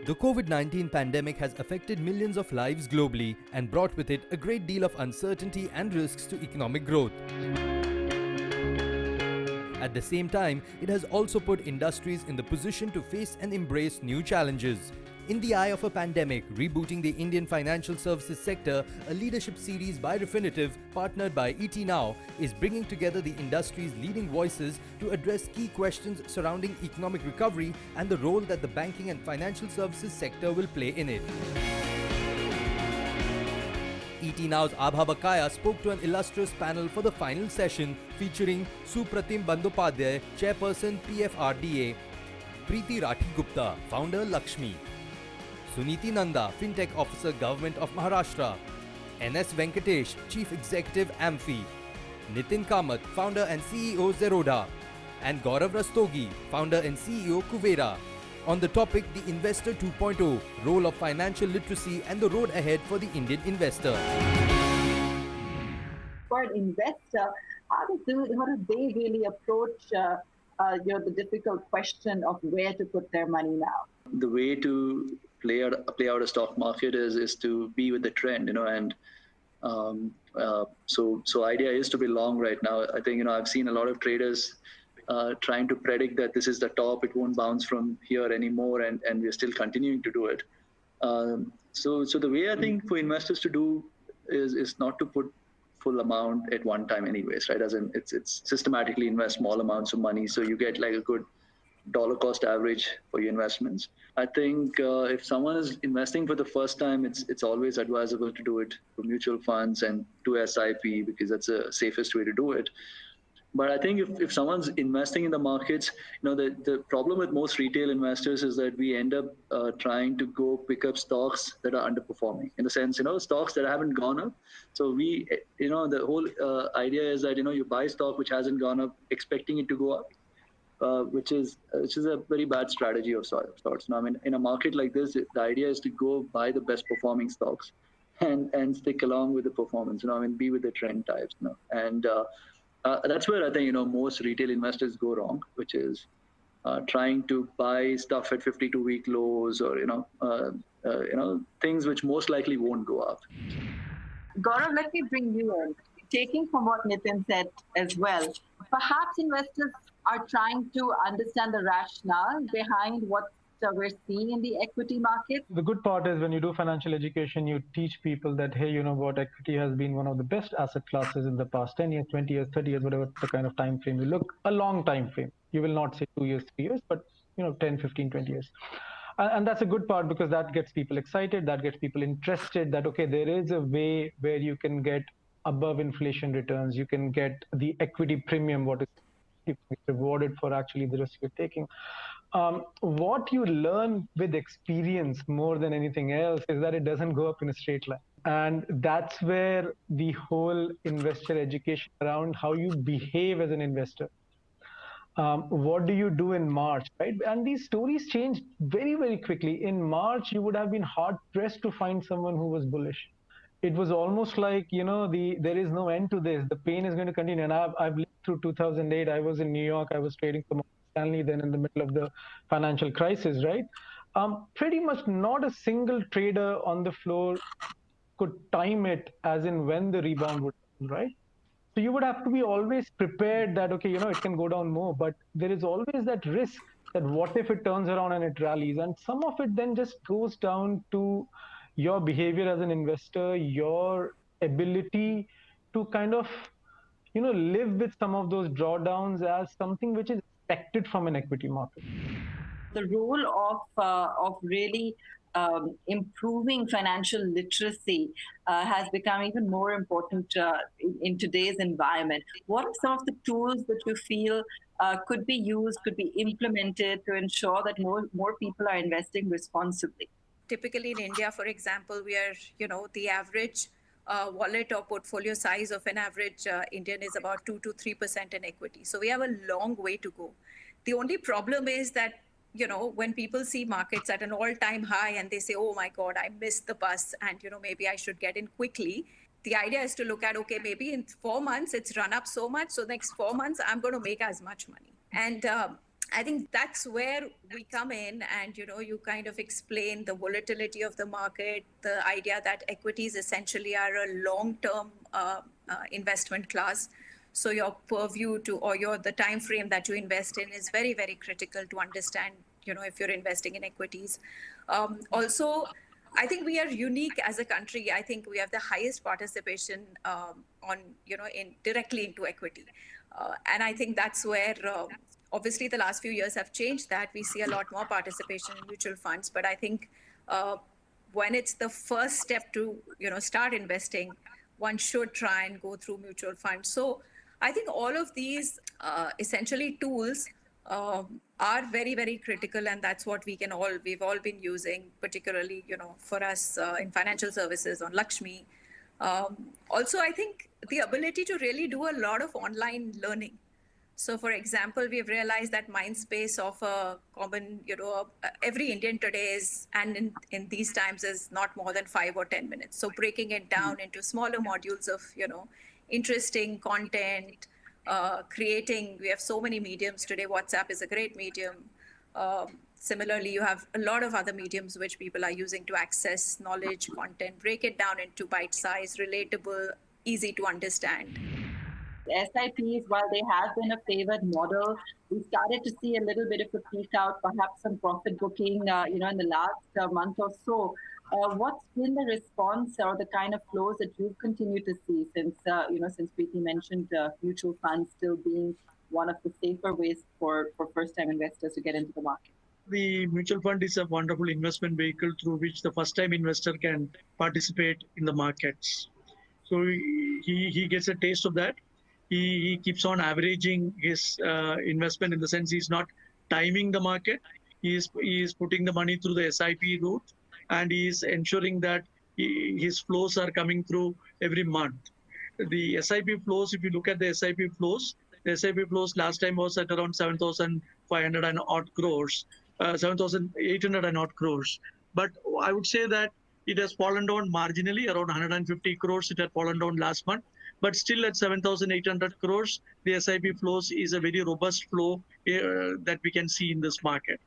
The COVID-19 pandemic has affected millions of lives globally and brought with it a great deal of uncertainty and risks to economic growth. At the same time, it has also put industries in the position to face and embrace new challenges. In the eye of a pandemic, rebooting the Indian financial services sector, a leadership series by Refinitiv, partnered by ET Now, is bringing together the industry's leading voices to address key questions surrounding economic recovery and the role that the banking and financial services sector will play in it. ET Now's Abha Bakaya spoke to an illustrious panel for the final session featuring Supratim Bandyopadhyay, Chairperson PFRDA, Preeti Rathi Gupta, Founder Lakshmi, Suniti Nanda, FinTech Officer Government of Maharashtra, NS Venkatesh, Chief Executive Amphi, Nitin Kamath, Founder and CEO Zerodha, and Gaurav Rastogi, Founder and CEO Kuvera. On the topic, the Investor 2.0, role of financial literacy and the road ahead for the Indian investor. For an investor, how do they really approach the difficult question of where to put their money now? The way to play out a stock market is to be with the trend, and so idea is to be long right now. I think I've seen a lot of traders trying to predict that this is the top, it won't bounce from here anymore, and we're still continuing to do it. So the way I think for investors to do is not to put full amount at one time anyways, right? As in it's systematically invest small amounts of money so you get like a good dollar cost average for your investments. I think if someone is investing for the first time, it's always advisable to do it for mutual funds and do SIP because that's the safest way to do it. But I think if someone's investing in the markets, the problem with most retail investors is that we end up trying to go pick up stocks that are underperforming. In the sense, stocks that haven't gone up. So the whole idea is that you buy stock which hasn't gone up, expecting it to go up, which is a very bad strategy of sorts. Now, I mean, in a market like this, the idea is to go buy the best performing stocks and stick along with the performance. Be with the trend types. And that's where I think most retail investors go wrong, which is trying to buy stuff at 52-week lows or things which most likely won't go up. Gaurav, let me bring you in. Taking from what Nitin said as well, perhaps investors are trying to understand the rationale behind what we're seeing in the equity market. The good part is when you do financial education, you teach people that, hey, equity has been one of the best asset classes in the past 10 years, 20 years, 30 years, whatever the kind of time frame you look, a long time frame. You will not say 2 years, 3 years, but 10, 15, 20 years. And that's a good part because that gets people excited, that gets people interested that, okay, there is a way where you can get above inflation returns, you can get the equity premium, what is rewarded for actually the risk you're taking. What you learn with experience more than anything else is that it doesn't go up in a straight line. And that's where the whole investor education around how you behave as an investor. What do you do in March, right? And these stories change very, very quickly. In March, you would have been hard pressed to find someone who was bullish. It was almost like, there is no end to this. The pain is going to continue. And I've lived through 2008. I was in New York. I was trading for Morgan Stanley then in the middle of the financial crisis, right? Pretty much not a single trader on the floor could time it as in when the rebound would happen, right? So you would have to be always prepared that, okay, it can go down more, but there is always that risk that what if it turns around and it rallies? And some of it then just goes down to your behavior as an investor, your ability to kind of, live with some of those drawdowns as something which is expected from an equity market. The role of really improving financial literacy has become even more important in today's environment. What are some of the tools that you feel could be used, could be implemented to ensure that more people are investing responsibly? Typically in India, for example, we are, the average wallet or portfolio size of an average Indian is about 2 to 3% in equity. So we have a long way to go. The only problem is that, when people see markets at an all-time high and they say, oh my God, I missed the bus and, maybe I should get in quickly. The idea is to look at, okay, maybe in 4 months it's run up so much. So next 4 months, I'm going to make as much money. And I think that's where we come in, and you kind of explain the volatility of the market, the idea that equities essentially are a long-term investment class. So your purview to, or the time frame that you invest in is very, very critical to understand, if you're investing in equities. Also, I think we are unique as a country. I think we have the highest participation in directly into equity. And I think that's where, obviously, the last few years have changed that. We see a lot more participation in mutual funds. But I think when it's the first step to, start investing, one should try and go through mutual funds. So I think all of these essentially tools are very, very critical, and that's what we've all been using, particularly, for us in financial services on Lakshmi. Also, I think the ability to really do a lot of online learning. So, for example, we've realized that Mindspace of a common, every Indian today is, and in these times, is not more than 5 or 10 minutes. So breaking it down into smaller modules of, interesting content, creating, we have so many mediums today. WhatsApp is a great medium. Similarly, you have a lot of other mediums which people are using to access knowledge, content, break it down into bite-sized, relatable, easy to understand. SIPs, while they have been a favored model, we started to see a little bit of a peak out, perhaps some profit booking, in the last month or so. What's been the response or the kind of flows that you've continued to see since, since Preeti mentioned mutual funds still being one of the safer ways for first-time investors to get into the market? The mutual fund is a wonderful investment vehicle through which the first-time investor can participate in the markets. So he gets a taste of that. He keeps on averaging his investment, in the sense he's not timing the market. He is putting the money through the SIP route, and he is ensuring that his flows are coming through every month. The SIP flows, if you look at the SIP flows last time was at around 7,500 and odd crores, 7,800 and odd crores. But I would say that it has fallen down marginally, around 150 crores it had fallen down last month. But still at 7,800 crores, the SIP flows is a very robust flow that we can see in this market.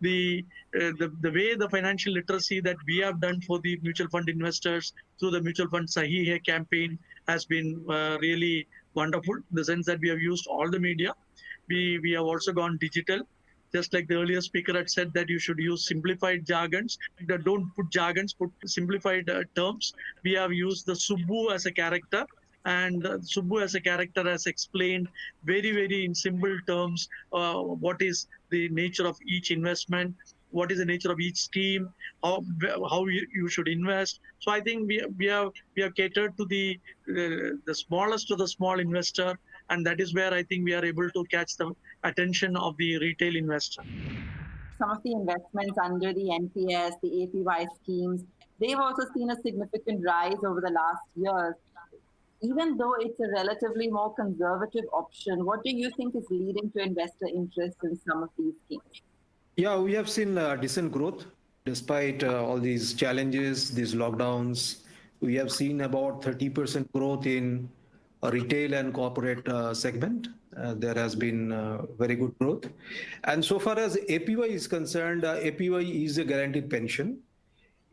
The way the financial literacy that we have done for the mutual fund investors through the Mutual Fund Sahi Hai campaign has been really wonderful, in the sense that we have used all the media. We have also gone digital. Just like the earlier speaker had said, that you should use simplified jargons. Don't put jargons, put simplified terms. We have used the Subbu as a character. And Subbu as a character has explained very, very in simple terms what is the nature of each investment, what is the nature of each scheme, how you should invest. So I think we have catered to the smallest of the small investor, and that is where I think we are able to catch the attention of the retail investor. Some of the investments under the NPS, the APY schemes, they've also seen a significant rise over the last years. Even though it's a relatively more conservative option, what do you think is leading to investor interest in some of these schemes? Yeah, we have seen decent growth despite all these challenges, these lockdowns. We have seen about 30% growth in retail and corporate segment. There has been very good growth. And so far as APY is concerned, APY is a guaranteed pension.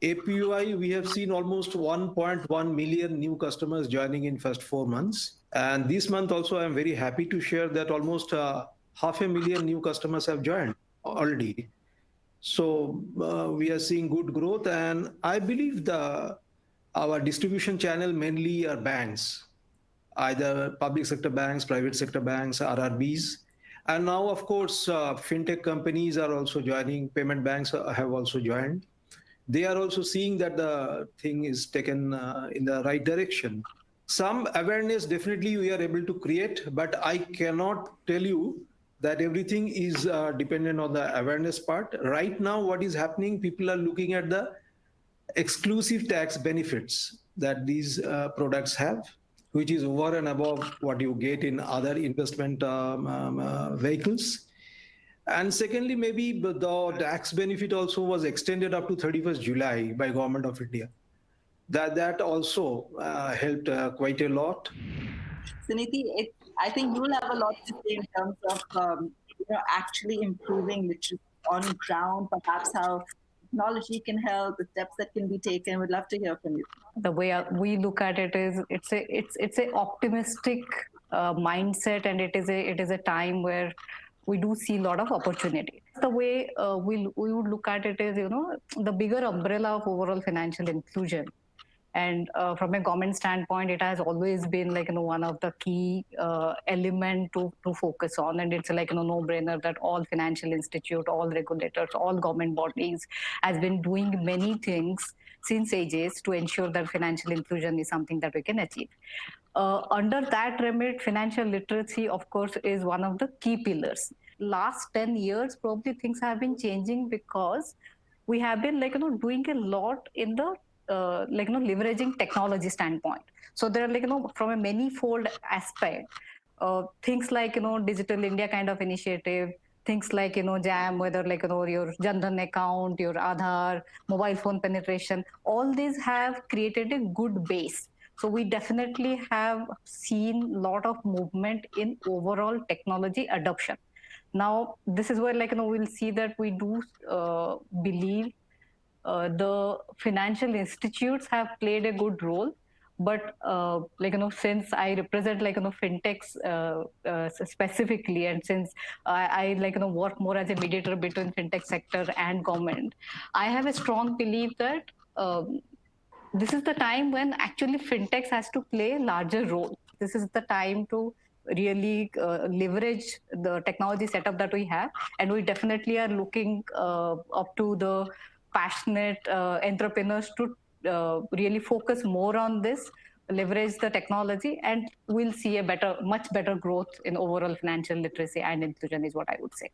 APY, we have seen almost 1.1 million new customers joining in first 4 months. And this month also, I'm very happy to share that almost 500,000 new customers have joined already. So we are seeing good growth. And I believe our distribution channel mainly are banks, either public sector banks, private sector banks, RRBs. And now, of course, fintech companies are also joining. Payment banks have also joined. They are also seeing that the thing is taken in the right direction. Some awareness definitely we are able to create, but I cannot tell you that everything is dependent on the awareness part. Right now, what is happening, people are looking at the exclusive tax benefits that these products have, which is over and above what you get in other investment vehicles. And secondly, maybe the tax benefit also was extended up to 31st July by Government of India. That also helped quite a lot. Suniti, I think you'll have a lot to say in terms of actually improving literacy on ground, perhaps how technology can help, the steps that can be taken. We'd love to hear from you. The way we look at it is it's a optimistic mindset, and it is a time where we do see a lot of opportunity. The way we would look at it is, the bigger umbrella of overall financial inclusion. And from a government standpoint, it has always been one of the key element to focus on. And it's no-brainer that all financial institute, all regulators, all government bodies has been doing many things since ages to ensure that financial inclusion is something that we can achieve. Under that remit, financial literacy, of course, is one of the key pillars. Last 10 years, probably things have been changing because we have been doing a lot in the leveraging technology standpoint. So there are from a many-fold aspect, things like Digital India kind of initiative, things like JAM, whether your Jan Dhan account, your Aadhaar, mobile phone penetration, all these have created a good base. So we definitely have seen a lot of movement in overall technology adoption. Now this is where we'll see that we do believe the financial institutes have played a good role, but since I represent fintechs specifically, and since I work more as a mediator between fintech sector and government, I have a strong belief that this is the time when actually fintechs has to play a larger role. This is the time to really leverage the technology setup that we have, and we definitely are looking up to the passionate entrepreneurs to really focus more on this, leverage the technology, and we'll see a much better growth in overall financial literacy and inclusion is what I would say.